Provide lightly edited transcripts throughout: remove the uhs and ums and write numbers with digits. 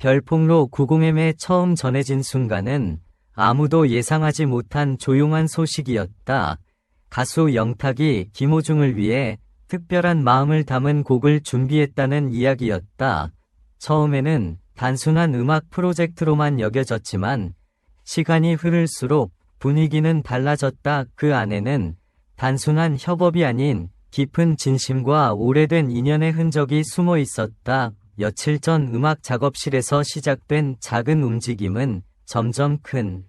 별폭로 90M에 처음 전해진 순간은 아무도 예상하지 못한 조용한 소식이었다. 가수 영탁이 김호중을 위해 특별한 마음을 담은 곡을 준비했다는 이야기였다. 처음에는 단순한 음악 프로젝트로만 여겨졌지만 시간이 흐를수록 분위기는 달라졌다. 그 안에는 단순한 협업이 아닌 깊은 진심과 오래된 인연의 흔적이 숨어 있었다. 며칠 전 음악 작업실에서 시작된 작은 움직임은 점점 큰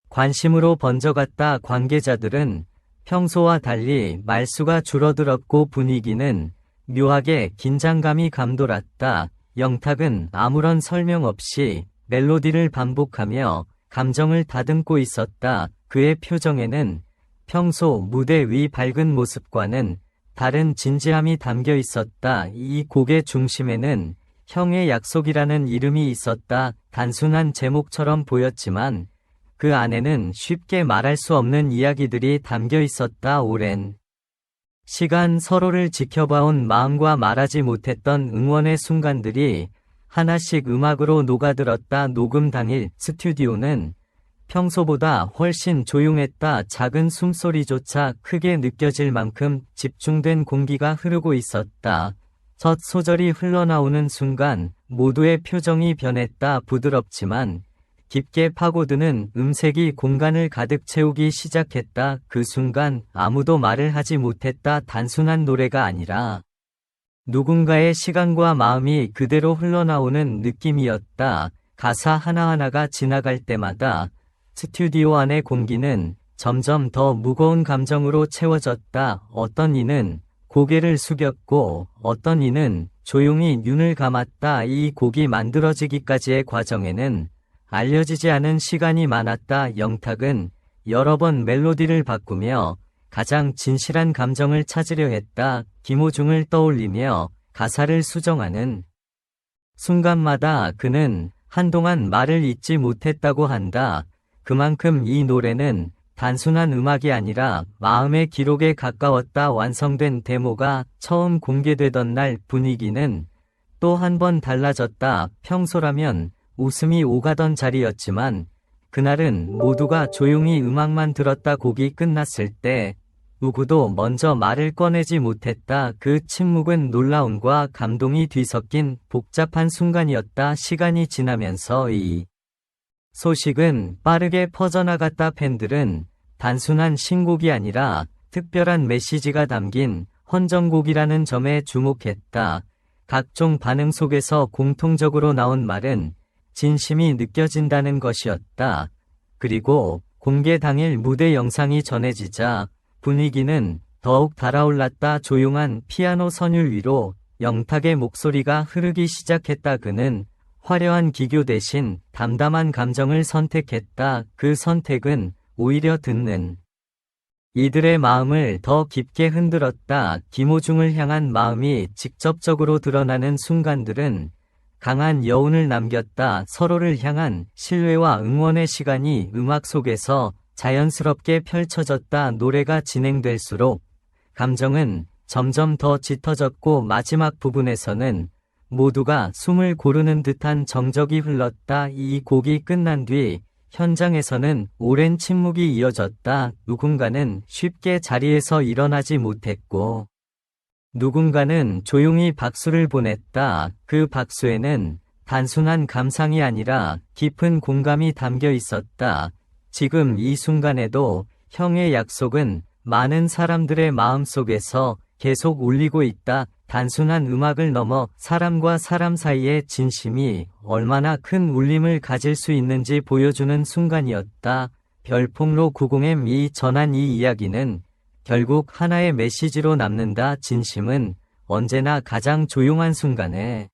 관심으로 번져갔다. 관계자들은 평소와 달리 말수가 줄어들었고 분위기는 묘하게 긴장감이 감돌았다. 영탁은 아무런 설명 없이 멜로디를 반복하며 감정을 다듬고 있었다. 그의 표정에는 평소 무대 위 밝은 모습과는 다른 진지함이 담겨 있었다. 이 곡의 중심에는 형의 약속이라는 이름이 있었다. 단순한 제목처럼 보였지만 그 안에는 쉽게 말할 수 없는 이야기들이 담겨 있었다. 오랜 시간 서로를 지켜봐온 마음과 말하지 못했던 응원의 순간들이 하나씩 음악으로 녹아들었다. 녹음 당일 스튜디오는 평소보다 훨씬 조용했다. 작은 숨소리조차 크게 느껴질 만큼 집중된 공기가 흐르고 있었다. 첫 소절이 흘러나오는 순간 모두의 표정이 변했다. 부드럽지만 깊게 파고드는 음색이 공간을 가득 채우기 시작했다. 그 순간 아무도 말을 하지 못했다. 단순한 노래가 아니라 누군가의 시간과 마음이 그대로 흘러나오는 느낌이었다. 가사 하나하나가 지나갈 때마다 스튜디오 안의 공기는 점점 더 무거운 감정으로 채워졌다. 어떤 이는 고개를 숙였고 어떤 이는 조용히 눈을 감았다. 이 곡이 만들어지기까지의 과정에는 알려지지 않은 시간이 많았다. 영탁은 여러 번 멜로디를 바꾸며 가장 진실한 감정을 찾으려 했다. 김호중을 떠올리며 가사를 수정하는 순간마다 그는 한동안 말을 잇지 못했다고 한다. 그만큼 이 노래는 단순한 음악이 아니라 마음의 기록에 가까웠다. 완성된 데모가 처음 공개되던 날 분위기는 또 한 번 달라졌다. 평소라면 웃음이 오가던 자리였지만 그날은 모두가 조용히 음악만 들었다. 곡이 끝났을 때 누구도 먼저 말을 꺼내지 못했다. 그 침묵은 놀라움과 감동이 뒤섞인 복잡한 순간이었다. 시간이 지나면서 이 소식은 빠르게 퍼져나갔다. 팬들은 단순한 신곡이 아니라 특별한 메시지가 담긴 헌정곡이라는 점에 주목했다. 각종 반응 속에서 공통적으로 나온 말은 진심이 느껴진다는 것이었다. 그리고 공개 당일 무대 영상이 전해지자 분위기는 더욱 달아올랐다. 조용한 피아노 선율 위로 영탁의 목소리가 흐르기 시작했다. 그는 화려한 기교 대신 담담한 감정을 선택했다. 그 선택은 오히려 듣는 이들의 마음을 더 깊게 흔들었다. 김호중을 향한 마음이 직접적으로 드러나는 순간들은 강한 여운을 남겼다. 서로를 향한 신뢰와 응원의 시간이 음악 속에서 자연스럽게 펼쳐졌다. 노래가 진행될수록 감정은 점점 더 짙어졌고 마지막 부분에서는 모두가 숨을 고르는 듯한 정적이 흘렀다. 이 곡이 끝난 뒤 현장에서는 오랜 침묵이 이어졌다. 누군가는 쉽게 자리에서 일어나지 못했고 누군가는 조용히 박수를 보냈다. 그 박수에는 단순한 감상이 아니라 깊은 공감이 담겨 있었다. 지금 이 순간에도 형의 약속은 많은 사람들의 마음속에서 계속 울리고 있다. 단순한 음악을 넘어 사람과 사람 사이의 진심이 얼마나 큰 울림을 가질 수 있는지 보여주는 순간이었다. 별폭로 90M이 전한 이 이야기는 결국 하나의 메시지로 남는다. 진심은 언제나 가장 조용한 순간에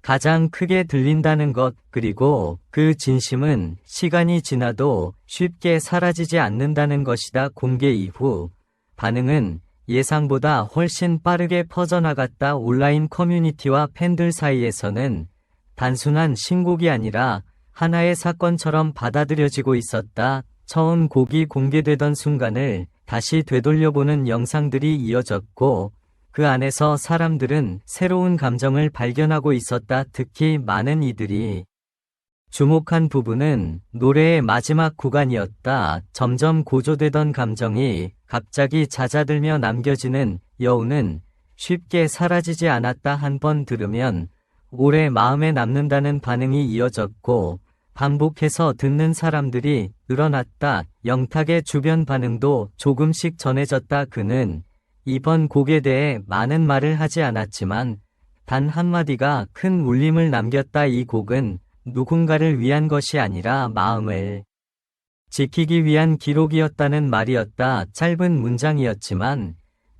가장 크게 들린다는 것, 그리고 그 진심은 시간이 지나도 쉽게 사라지지 않는다는 것이다. 공개 이후 반응은 예상보다 훨씬 빠르게 퍼져나갔다. 온라인 커뮤니티와 팬들 사이에서는 단순한 신곡이 아니라 하나의 사건처럼 받아들여지고 있었다. 처음 곡이 공개되던 순간을 다시 되돌려보는 영상들이 이어졌고 그 안에서 사람들은 새로운 감정을 발견하고 있었다. 특히 많은 이들이 주목한 부분은 노래의 마지막 구간이었다. 점점 고조되던 감정이 갑자기 잦아들며 남겨지는 여운은 쉽게 사라지지 않았다. 한 번 들으면 오래 마음에 남는다는 반응이 이어졌고 반복해서 듣는 사람들이 늘어났다. 영탁의 주변 반응도 조금씩 전해졌다. 그는 이번 곡에 대해 많은 말을 하지 않았지만 단 한마디가 큰 울림을 남겼다. 이 곡은 누군가를 위한 것이 아니라 마음을 지키기 위한 기록이었다는 말이었다. 짧은 문장이었지만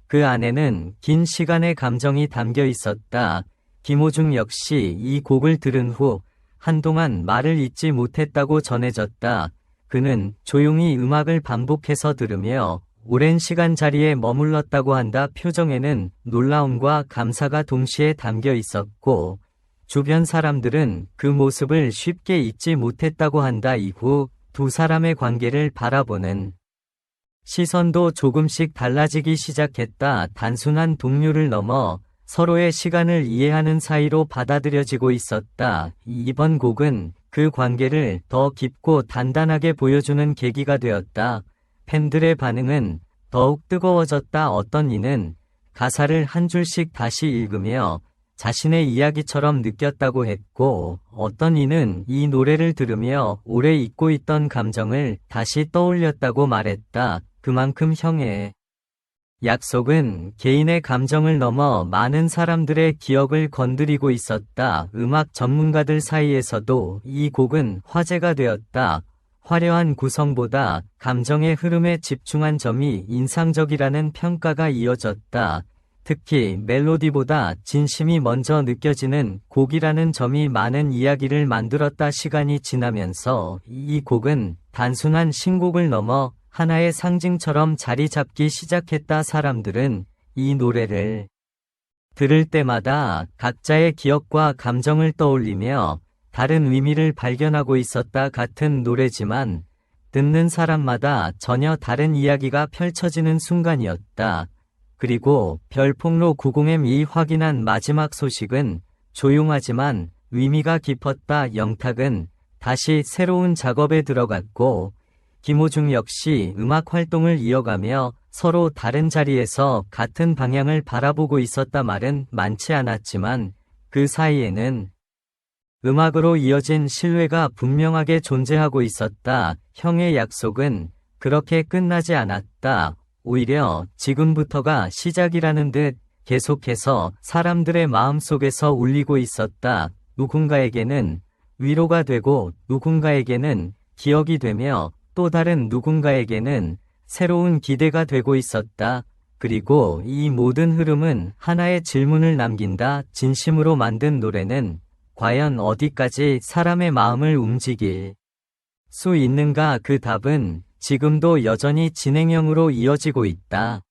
그 안에는 긴 시간의 감정이 담겨 있었다. 김호중 역시 이 곡을 들은 후 한동안 말을 잇지 못했다고 전해졌다. 그는 조용히 음악을 반복해서 들으며 오랜 시간 자리에 머물렀다고 한다. 표정에는 놀라움과 감사가 동시에 담겨 있었고 주변 사람들은 그 모습을 쉽게 잊지 못했다고 한다. 이후 두 사람의 관계를 바라보는 시선도 조금씩 달라지기 시작했다. 단순한 동료를 넘어 서로의 시간을 이해하는 사이로 받아들여지고 있었다. 이번 곡은 그 관계를 더 깊고 단단하게 보여주는 계기가 되었다. 팬들의 반응은 더욱 뜨거워졌다. 어떤 이는 가사를 한 줄씩 다시 읽으며 자신의 이야기처럼 느꼈다고 했고 어떤 이는 이 노래를 들으며 오래 잊고 있던 감정을 다시 떠올렸다고 말했다. 그만큼 형의 약속은 개인의 감정을 넘어 많은 사람들의 기억을 건드리고 있었다. 음악 전문가들 사이에서도 이 곡은 화제가 되었다. 화려한 구성보다 감정의 흐름에 집중한 점이 인상적이라는 평가가 이어졌다. 특히 멜로디보다 진심이 먼저 느껴지는 곡이라는 점이 많은 이야기를 만들었다. 시간이 지나면서 이 곡은 단순한 신곡을 넘어 하나의 상징처럼 자리 잡기 시작했다. 사람들은 이 노래를 들을 때마다 각자의 기억과 감정을 떠올리며 다른 의미를 발견하고 있었다. 같은 노래지만 듣는 사람마다 전혀 다른 이야기가 펼쳐지는 순간이었다. 그리고 별폭로 90M이 확인한 마지막 소식은 조용하지만 의미가 깊었다. 영탁은 다시 새로운 작업에 들어갔고 김호중 역시 음악 활동을 이어가며 서로 다른 자리에서 같은 방향을 바라보고 있었다. 말은 많지 않았지만 그 사이에는 음악으로 이어진 신뢰가 분명하게 존재하고 있었다. 형의 약속은 그렇게 끝나지 않았다. 오히려 지금부터가 시작이라는 듯 계속해서 사람들의 마음속에서 울리고 있었다. 누군가에게는 위로가 되고 누군가에게는 기억이 되며 또 다른 누군가에게는 새로운 기대가 되고 있었다. 그리고 이 모든 흐름은 하나의 질문을 남긴다. 진심으로 만든 노래는 과연 어디까지 사람의 마음을 움직일 수 있는가? 그 답은 지금도 여전히 진행형으로 이어지고 있다.